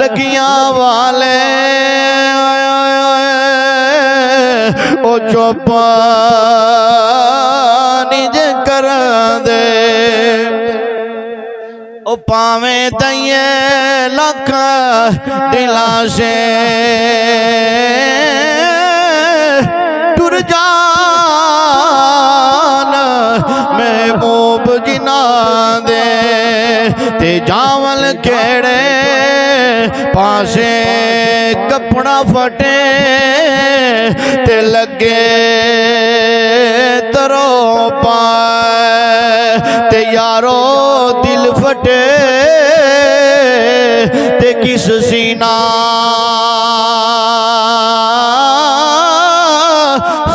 लगियां वाले ओ चुप निज कर दे ओ पावे तइए लख दिला से टुर जान महबूब जिना दे ते जावल केड़े पासे कपड़ा फटे ते लगे तरो पाए ते यारो दिल फटे ते किस सीना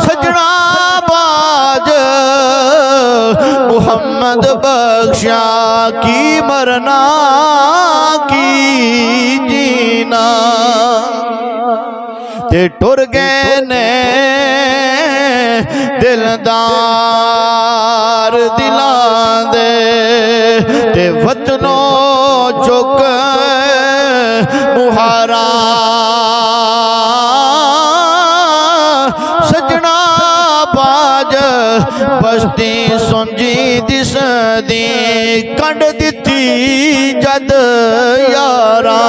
सजना बाज मुहम्मद बख्शा की मरना की जीना ते टुर गए ने दिलदार दिलां दे ते वतनो चुक मुहारा सजना बाज बस्ती सुंजी दिस दी कंड दिती जद यारा।